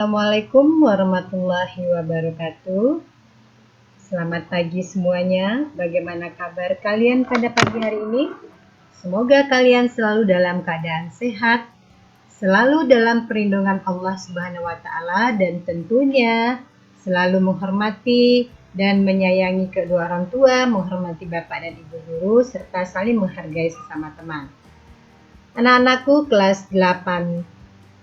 Assalamualaikum warahmatullahi wabarakatuh. Selamat pagi semuanya. Bagaimana kabar kalian pada pagi hari ini? Semoga kalian selalu dalam keadaan sehat, selalu dalam perlindungan Allah Subhanahu wa taala, dan tentunya selalu menghormati dan menyayangi kedua orang tua, menghormati bapak dan ibu guru, serta saling menghargai sesama teman. Anak-anakku kelas 8,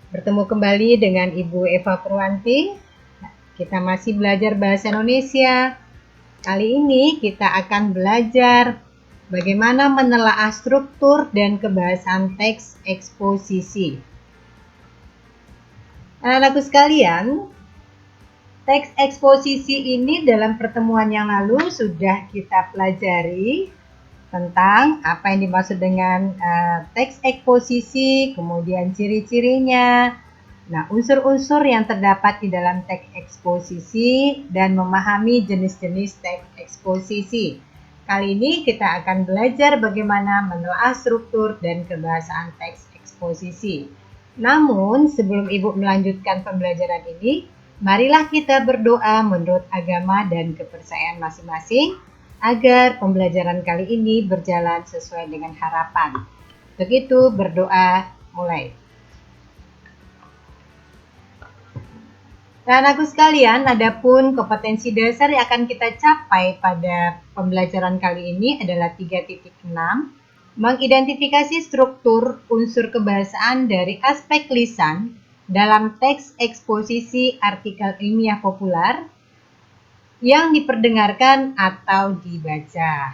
bertemu kembali dengan Ibu Eva Purwanti. Kita masih belajar bahasa Indonesia. Kali ini kita akan belajar bagaimana menelaah struktur dan kebahasaan teks eksposisi. Anak-anakku sekalian, teks eksposisi ini dalam pertemuan yang lalu sudah kita pelajari tentang apa yang dimaksud dengan teks eksposisi, kemudian ciri-cirinya, unsur-unsur yang terdapat di dalam teks eksposisi, dan memahami jenis-jenis teks eksposisi. Kali ini kita akan belajar bagaimana menelaah struktur dan kebahasaan teks eksposisi. Namun, sebelum Ibu melanjutkan pembelajaran ini, marilah kita berdoa menurut agama dan kepercayaan masing-masing, agar pembelajaran kali ini berjalan sesuai dengan harapan. Begitu, berdoa mulai. Dan anak-anakku sekalian, adapun kompetensi dasar yang akan kita capai pada pembelajaran kali ini adalah 3.6, mengidentifikasi struktur unsur kebahasaan dari aspek lisan dalam teks eksposisi artikel ilmiah populer yang diperdengarkan atau dibaca.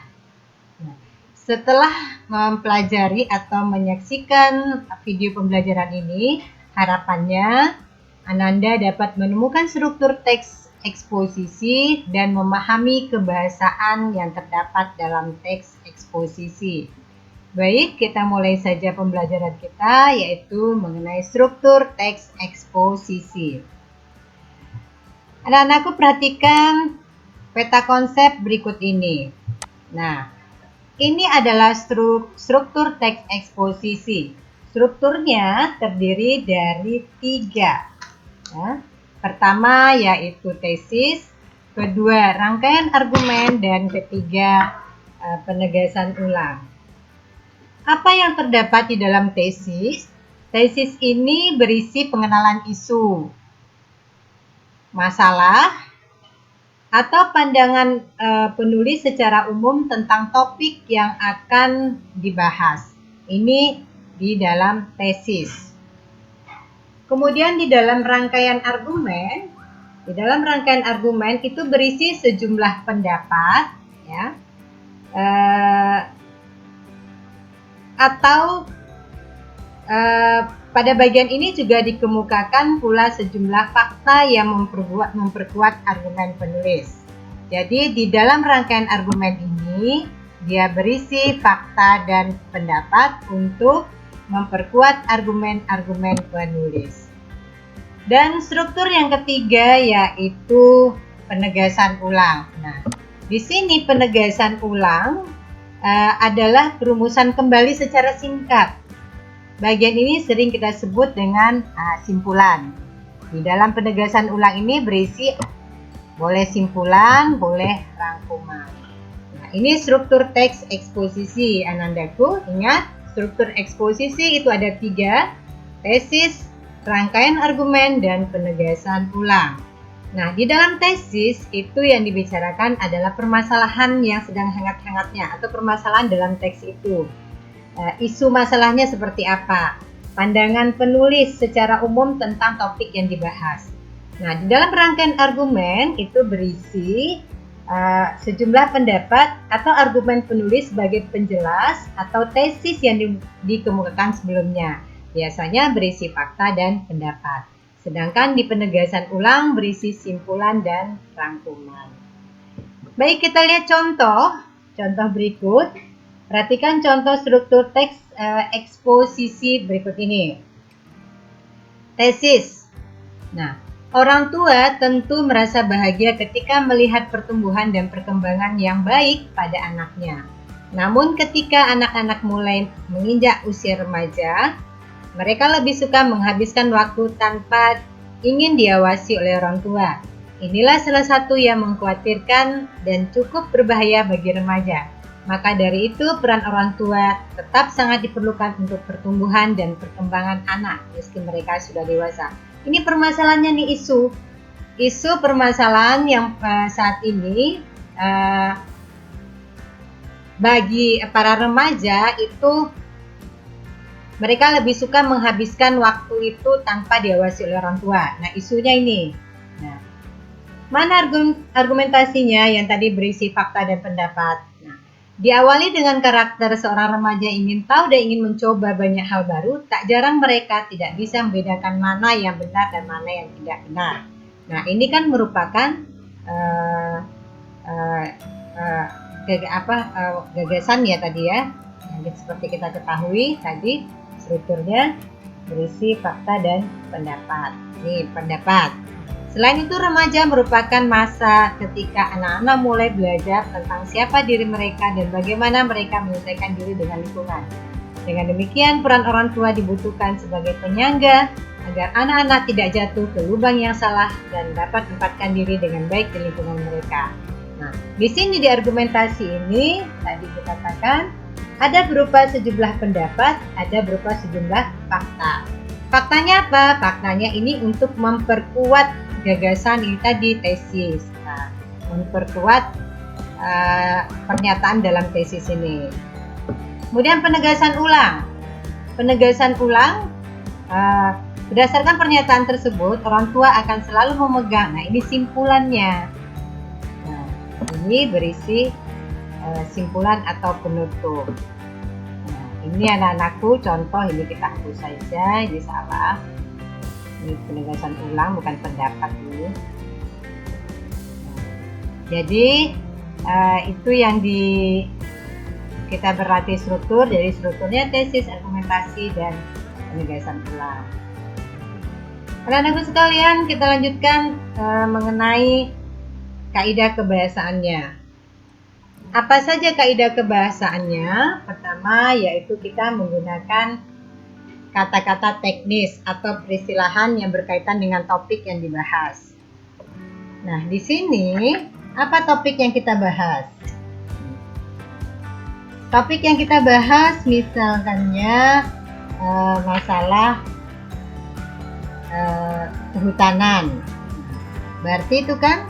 Setelah mempelajari atau menyaksikan video pembelajaran ini, harapannya Ananda dapat menemukan struktur teks eksposisi dan memahami kebahasaan yang terdapat dalam teks eksposisi. Baik, kita mulai saja pembelajaran kita, yaitu mengenai struktur teks eksposisi. Anak-anakku perhatikan peta konsep berikut ini. Nah, ini adalah struktur teks eksposisi. Strukturnya terdiri dari 3. Pertama yaitu tesis, kedua rangkaian argumen, dan ketiga penegasan ulang. Apa yang terdapat di dalam tesis? Tesis ini berisi pengenalan isu, masalah, atau pandangan penulis secara umum tentang topik yang akan dibahas. Ini di dalam tesis. Kemudian di dalam rangkaian argumen, itu berisi sejumlah pendapat, ya, atau pada bagian ini juga dikemukakan pula sejumlah fakta yang memperkuat argumen penulis. Jadi di dalam rangkaian argumen ini, dia berisi fakta dan pendapat untuk memperkuat argumen-argumen penulis. Dan struktur yang ketiga yaitu penegasan ulang. Nah, di sini penegasan ulang adalah perumusan kembali secara singkat. Bagian ini sering kita sebut dengan simpulan. Di dalam penegasan ulang ini berisi boleh simpulan, boleh rangkuman. Nah, ini struktur teks eksposisi, Anandaku. Ingat, struktur eksposisi itu ada 3, tesis, rangkaian argumen, dan penegasan ulang. Nah, di dalam tesis itu yang dibicarakan adalah permasalahan yang sedang hangat-hangatnya atau permasalahan dalam teks itu. Isu masalahnya seperti apa, pandangan penulis secara umum tentang topik yang dibahas. Nah, di dalam rangkaian argumen itu berisi sejumlah pendapat atau argumen penulis sebagai penjelas atau tesis yang dikemukakan sebelumnya. Biasanya berisi fakta dan pendapat. Sedangkan di penegasan ulang berisi simpulan dan rangkuman. Baik, kita lihat contoh berikut. Perhatikan contoh struktur teks eksposisi berikut ini. Tesis. Nah, orang tua tentu merasa bahagia ketika melihat pertumbuhan dan perkembangan yang baik pada anaknya. Namun ketika anak-anak mulai menginjak usia remaja, mereka lebih suka menghabiskan waktu tanpa ingin diawasi oleh orang tua. Inilah salah satu yang mengkhawatirkan dan cukup berbahaya bagi remaja. Maka dari itu peran orang tua tetap sangat diperlukan untuk pertumbuhan dan perkembangan anak meski mereka sudah dewasa. Ini permasalahannya nih, isu permasalahan yang saat ini bagi para remaja itu mereka lebih suka menghabiskan waktu itu tanpa diawasi oleh orang tua. Nah, isunya ini. Nah, mana argumentasinya yang tadi berisi fakta dan pendapat? Nah, diawali dengan karakter seorang remaja ingin tahu dan ingin mencoba banyak hal baru, tak jarang mereka tidak bisa membedakan mana yang benar dan mana yang tidak benar. Nah, ini kan merupakan gagasan ya tadi ya. Yang seperti kita ketahui tadi strukturnya berisi fakta dan pendapat. Ini pendapat. Selain itu, remaja merupakan masa ketika anak-anak mulai belajar tentang siapa diri mereka dan bagaimana mereka menyelesaikan diri dengan lingkungan. Dengan demikian, peran orang tua dibutuhkan sebagai penyangga agar anak-anak tidak jatuh ke lubang yang salah dan dapat menempatkan diri dengan baik di lingkungan mereka. Nah, di sini di argumentasi ini tadi dikatakan ada berupa sejumlah pendapat, ada berupa sejumlah fakta. Faktanya apa? Faktanya ini untuk memperkuat gagasan ini tadi, tesis. Nah, memperkuat pernyataan dalam tesis ini. Kemudian penegasan ulang. Penegasan ulang, berdasarkan pernyataan tersebut, orang tua akan selalu memegang. Nah, ini simpulannya. Nah, ini berisi simpulan atau penutup. Nah, ini anak-anakku contoh, ini kita hapus saja, ini salah. Ini penegasan ulang bukan pendapat ini. Nah, jadi itu yang kita berlatih struktur, jadi strukturnya tesis, argumentasi, dan penegasan ulang. Anak-anakku sekalian, kita lanjutkan mengenai kaidah kebahasaannya. Apa saja kaidah kebahasaannya? Pertama, yaitu kita menggunakan kata-kata teknis atau peristilahan yang berkaitan dengan topik yang dibahas. Nah, di sini apa topik yang kita bahas? Topik yang kita bahas misalkannya masalah kehutanan. Berarti itu kan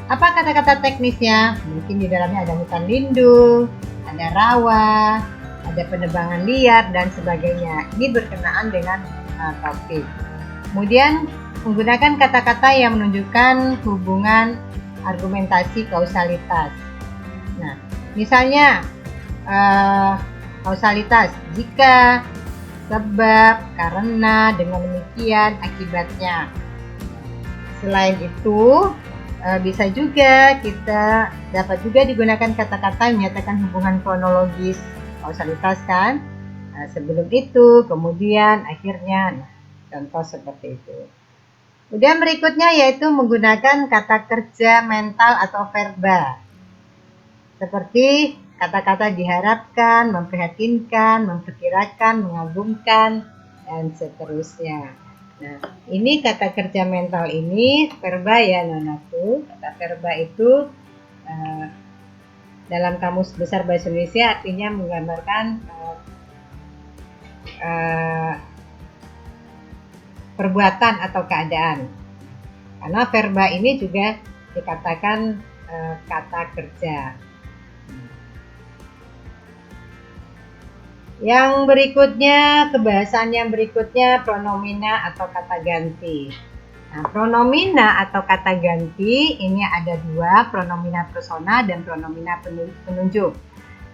apa kata-kata teknisnya? Mungkin di dalamnya ada hutan lindung, ada rawa, ada penebangan liar, dan sebagainya. Ini berkenaan dengan topik. Kemudian menggunakan kata-kata yang menunjukkan hubungan argumentasi kausalitas. Nah, misalnya kausalitas jika, sebab, karena, dengan demikian, akibatnya. Selain itu, bisa juga kita dapat juga digunakan kata-kata yang menyatakan hubungan kronologis kausalitas kan. Nah, sebelum itu, kemudian, akhirnya. Nah, contoh seperti itu. Kemudian berikutnya yaitu menggunakan kata kerja mental atau verba. Seperti kata-kata diharapkan, memprihatinkan, memperkirakan, mengagumkan, dan seterusnya. Nah, ini kata kerja mental ini verba ya nanaku. Kata verba itu dalam Kamus Besar Bahasa Indonesia artinya menggambarkan perbuatan atau keadaan. Karena verba ini juga dikatakan kata kerja. Yang berikutnya, kebahasan yang berikutnya pronomina atau kata ganti. Nah, pronomina atau kata ganti ini ada dua, pronomina persona dan pronomina penunjuk.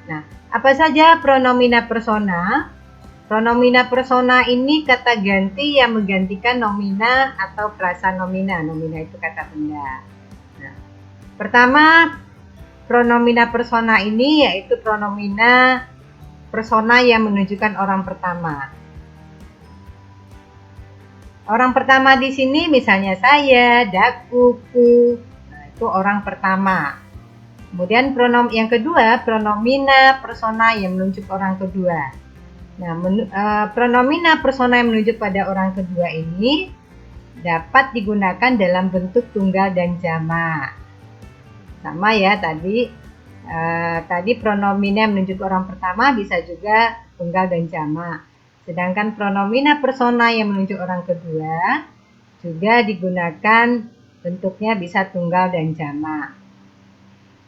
Nah, apa saja pronomina persona? Pronomina persona ini kata ganti yang menggantikan nomina atau frasa nomina. Nomina itu kata benda. Nah, pertama, pronomina persona ini yaitu pronomina persona yang menunjukkan orang pertama. Orang pertama di sini misalnya saya, daku, ku. Nah, itu orang pertama. Kemudian pronom yang kedua, pronomina persona yang menunjuk orang kedua. Nah, pronomina persona yang menunjuk pada orang kedua ini dapat digunakan dalam bentuk tunggal dan jamak. Sama ya tadi pronomina menunjuk orang pertama bisa juga tunggal dan jamak. Sedangkan pronomina persona yang menunjuk orang kedua juga digunakan bentuknya bisa tunggal dan jamak.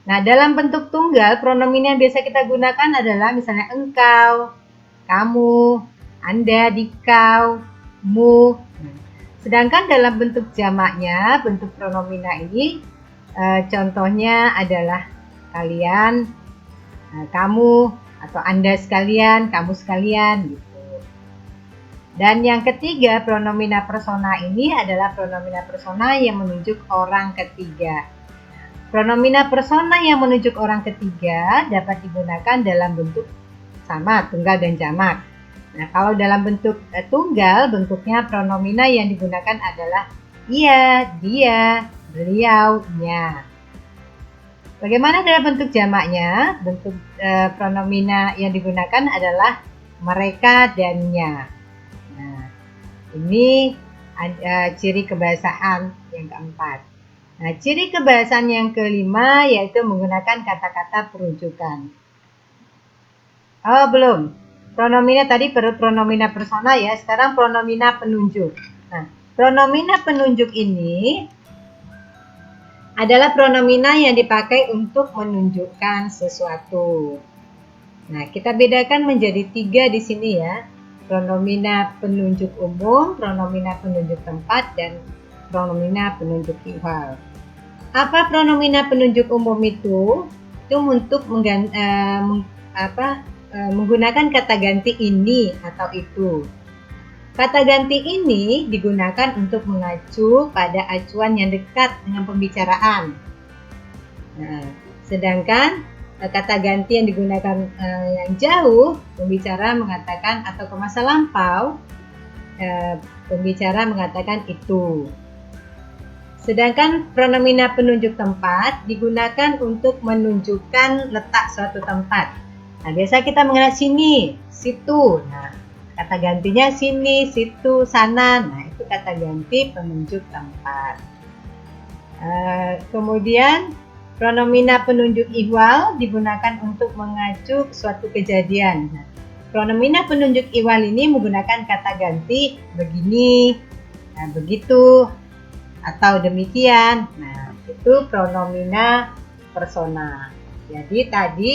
Nah, dalam bentuk tunggal, pronomina yang biasa kita gunakan adalah misalnya engkau, kamu, Anda, dikau, mu. Sedangkan dalam bentuk jamaknya, bentuk pronomina ini contohnya adalah kalian, kamu, atau Anda sekalian, kamu sekalian gitu. Dan yang ketiga, pronomina persona ini adalah pronomina persona yang menunjuk orang ketiga. Pronomina persona yang menunjuk orang ketiga dapat digunakan dalam bentuk sama, tunggal dan jamak. Nah, kalau dalam bentuk tunggal, bentuknya pronomina yang digunakan adalah ia, dia, beliau, nya. Bagaimana dalam bentuk jamaknya? Bentuk pronomina yang digunakan adalah mereka dan nya. Nah, ini ciri kebahasaan yang keempat. Nah, ciri kebahasaan yang kelima yaitu menggunakan kata-kata perujukan. Oh, belum. Pronomina tadi pronomina persona ya, sekarang pronomina penunjuk. Nah, pronomina penunjuk ini adalah pronomina yang dipakai untuk menunjukkan sesuatu. Nah, kita bedakan menjadi 3 di sini ya. Pronomina penunjuk umum, pronomina penunjuk tempat, dan pronomina penunjuk ihwal. Apa pronomina penunjuk umum itu? Itu untuk menggunakan kata ganti ini atau itu. Kata ganti ini digunakan untuk mengacu pada acuan yang dekat dengan pembicaraan. Nah, sedangkan kata ganti yang digunakan yang jauh, pembicara mengatakan atau ke masa lampau, pembicara mengatakan itu. Sedangkan pronomina penunjuk tempat digunakan untuk menunjukkan letak suatu tempat. Nah, biasa kita mengenal sini, situ. Nah, kata gantinya sini, situ, sana. Nah, itu kata ganti penunjuk tempat. Kemudian pronomina penunjuk ihwal digunakan untuk mengacu suatu kejadian. Nah, pronomina penunjuk ihwal ini menggunakan kata ganti begini, begitu, atau demikian. Nah, itu pronomina persona. Jadi tadi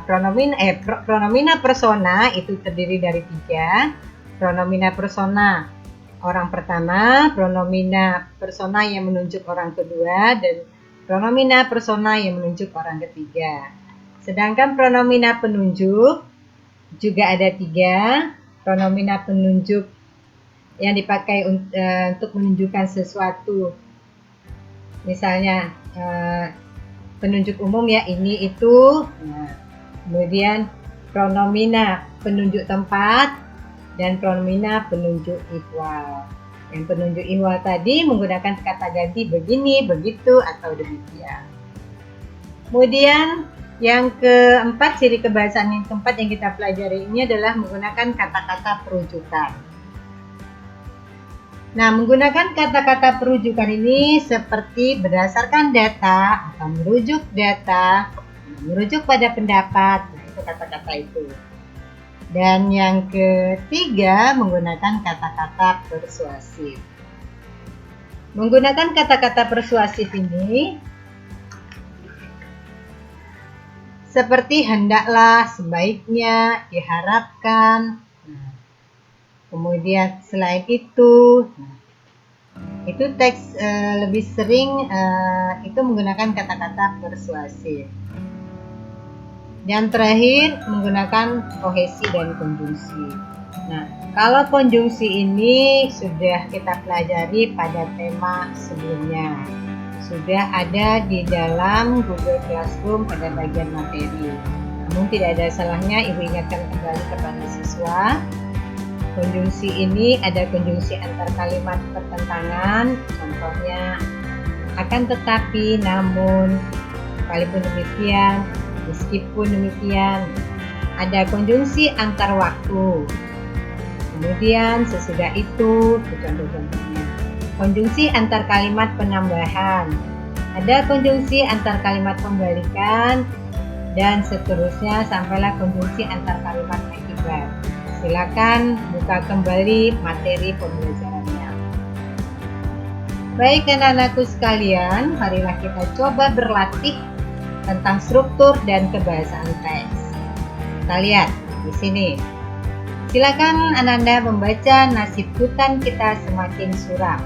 pronomina persona itu terdiri dari 3. Pronomina persona orang pertama, pronomina persona yang menunjuk orang kedua, dan pronomina persona yang menunjuk orang ketiga. Sedangkan pronomina penunjuk juga ada 3. Pronomina penunjuk yang dipakai untuk menunjukkan sesuatu, misalnya penunjuk umum ya, ini, itu. Nah, kemudian pronomina penunjuk tempat dan pronomina penunjuk ihwal. Yang penunjuk ihwal tadi menggunakan kata ganti begini, begitu, atau demikian. Kemudian yang keempat, ciri kebahasaan yang keempat yang kita pelajari ini adalah menggunakan kata-kata perujukan. Nah, menggunakan kata-kata perujukan ini seperti berdasarkan data atau merujuk data, merujuk pada pendapat. Nah, itu kata-kata itu. Dan yang ketiga, menggunakan kata-kata persuasif. Menggunakan kata-kata persuasif ini seperti hendaklah, sebaiknya, diharapkan. Kemudian selain itu teks lebih sering itu menggunakan kata-kata persuasif. Dan terakhir menggunakan kohesi dan konjungsi. Nah, kalau konjungsi ini sudah kita pelajari pada tema sebelumnya. Sudah ada di dalam Google Classroom pada bagian materi. Namun tidak ada salahnya Ibu ingatkan kembali kepada siswa. Konjungsi ini ada konjungsi antar kalimat pertentangan, contohnya akan tetapi, namun, walaupun demikian, meskipun demikian. Ada konjungsi antar waktu, kemudian sesudah itu, contoh-contohnya. konjungsi antar kalimat penambahan, ada konjungsi antar kalimat pembalikan, dan seterusnya sampailah konjungsi antar kalimat akibat. Silakan buka kembali materi pembelajarannya. Baik anak-anakku sekalian, marilah kita coba berlatih tentang struktur dan kebahasaan teks. Kita lihat di sini. Silakan Ananda membaca nasib hutan kita semakin suram.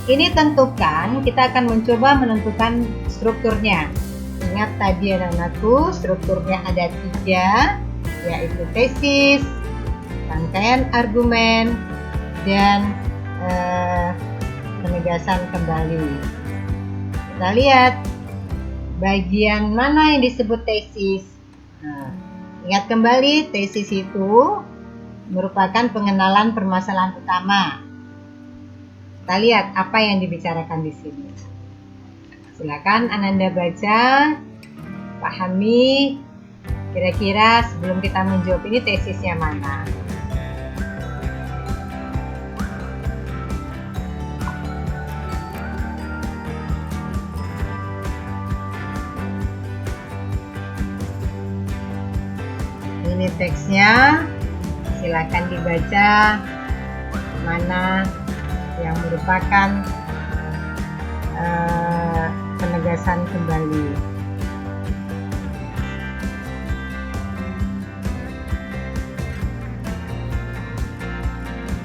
Ini tentukan, kita akan mencoba menentukan strukturnya. Ingat tadi anak-anakku, strukturnya ada 3, yaitu tesis, rangkaian argumen, dan penegasan kembali. Kita lihat bagian mana yang disebut tesis. Ingat kembali, tesis itu merupakan pengenalan permasalahan utama. Kita lihat apa yang dibicarakan di sini. Silakan Ananda baca, pahami, kira-kira sebelum kita menjawab ini tesisnya mana. Ini teksnya, silakan dibaca mana yang merupakan penegasan kembali.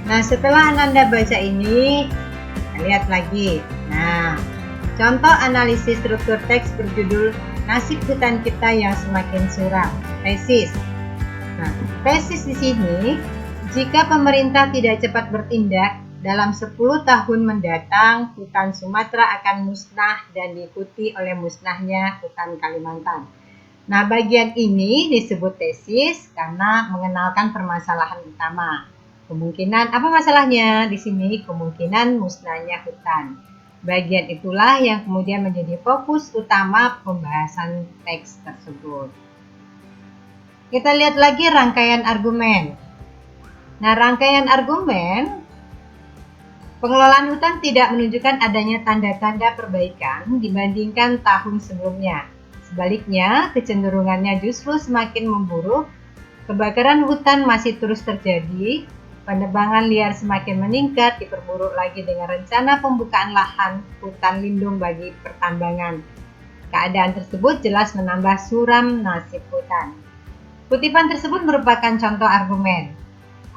Nah, setelah Ananda baca ini, lihat lagi. Nah, contoh analisis struktur teks berjudul Nasib Hutan Kita yang Semakin Suram. Tesis. Nah, tesis di sini, jika pemerintah tidak cepat bertindak, dalam 10 tahun mendatang, hutan Sumatera akan musnah dan diikuti oleh musnahnya hutan Kalimantan. Nah, bagian ini disebut tesis karena mengenalkan permasalahan utama. Kemungkinan, apa masalahnya? Di sini kemungkinan musnahnya hutan. Bagian itulah yang kemudian menjadi fokus utama pembahasan teks tersebut. Kita lihat lagi rangkaian argumen. Nah, rangkaian argumen, pengelolaan hutan tidak menunjukkan adanya tanda-tanda perbaikan dibandingkan tahun sebelumnya. Sebaliknya, kecenderungannya justru semakin memburuk. Kebakaran hutan masih terus terjadi, penebangan liar semakin meningkat, diperburuk lagi dengan rencana pembukaan lahan hutan lindung bagi pertambangan. Keadaan tersebut jelas menambah suram nasib hutan. Kutipan tersebut merupakan contoh argumen.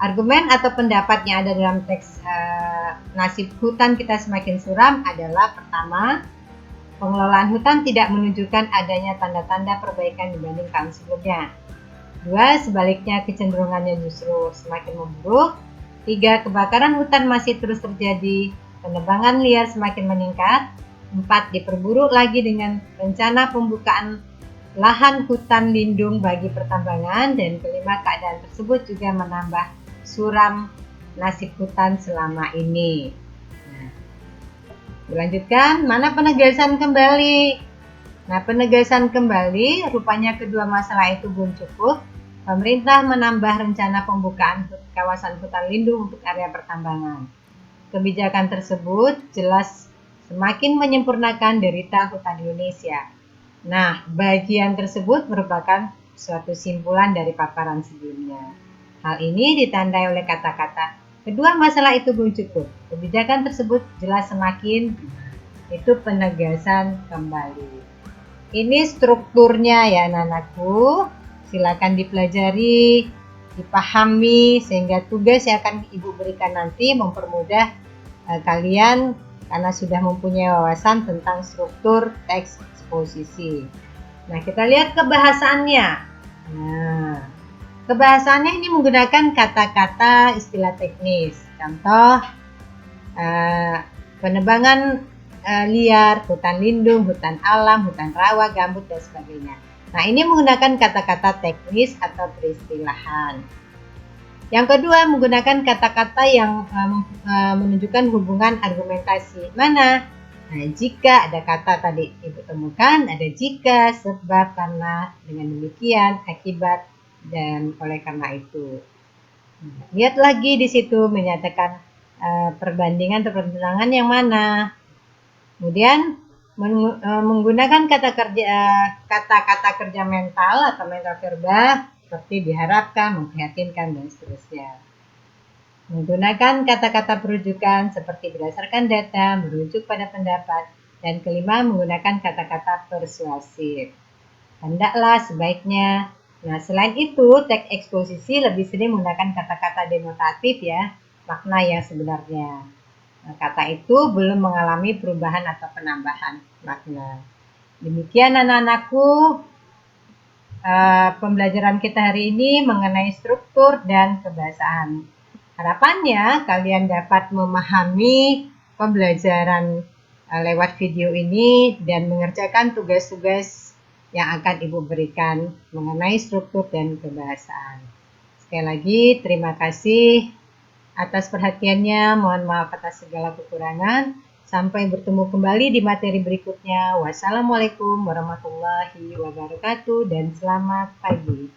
Argumen atau pendapat yang ada dalam teks nasib hutan kita semakin suram adalah pertama, pengelolaan hutan tidak menunjukkan adanya tanda-tanda perbaikan dibanding tahun sebelumnya. 2, sebaliknya kecenderungannya justru semakin memburuk. 3, kebakaran hutan masih terus terjadi, penebangan liar semakin meningkat. 4, diperburuk lagi dengan rencana pembukaan lahan hutan lindung bagi pertambangan. Dan kelima, keadaan tersebut juga menambah suram nasib hutan selama ini. Nah, dilanjutkan, mana penegasan kembali? Nah, penegasan kembali rupanya kedua masalah itu belum cukup. Pemerintah menambah rencana pembukaan kawasan hutan lindung untuk area pertambangan. Kebijakan tersebut jelas semakin menyempurnakan derita hutan Indonesia. Nah, bagian tersebut merupakan suatu simpulan dari paparan sebelumnya. Hal ini ditandai oleh kata-kata, kedua masalah itu belum cukup. Kebijakan tersebut jelas semakin, itu penegasan kembali. Ini strukturnya ya anak-anakku. Silakan dipelajari, dipahami, sehingga tugas yang akan Ibu berikan nanti mempermudah kalian karena sudah mempunyai wawasan tentang struktur teks eksposisi. Nah, kita lihat kebahasaannya. Nah, kebahasaannya ini menggunakan kata-kata istilah teknis. Contoh, penebangan liar, hutan lindung, hutan alam, hutan rawa, gambut, dan sebagainya. Nah, ini menggunakan kata-kata teknis atau peristilahan. Yang kedua, menggunakan kata-kata yang menunjukkan hubungan argumentasi. Mana? Nah, jika ada kata tadi Ibu temukan, ada jika, sebab, karena, dengan demikian, akibat, dan oleh karena itu. Lihat lagi di situ menyatakan perbandingan atau pertentangan yang mana. Kemudian menggunakan kata-kata kerja mental atau mental verba seperti diharapkan, memprihatinkan, dan seterusnya. Menggunakan kata-kata perujukan seperti berdasarkan data, merujuk pada pendapat, dan kelima menggunakan kata-kata persuasif. Hendaklah sebaiknya. Nah, selain itu, teks eksposisi lebih sering menggunakan kata-kata denotatif ya, makna yang sebenarnya. Nah, kata itu belum mengalami perubahan atau penambahan makna. Demikian anak-anakku, pembelajaran kita hari ini mengenai struktur dan kebahasaan. Harapannya kalian dapat memahami pembelajaran lewat video ini dan mengerjakan tugas-tugas yang akan Ibu berikan mengenai struktur dan kebahasaan. Sekali lagi terima kasih atas perhatiannya, mohon maaf atas segala kekurangan. Sampai bertemu kembali di materi berikutnya. Wassalamualaikum warahmatullahi wabarakatuh dan selamat pagi.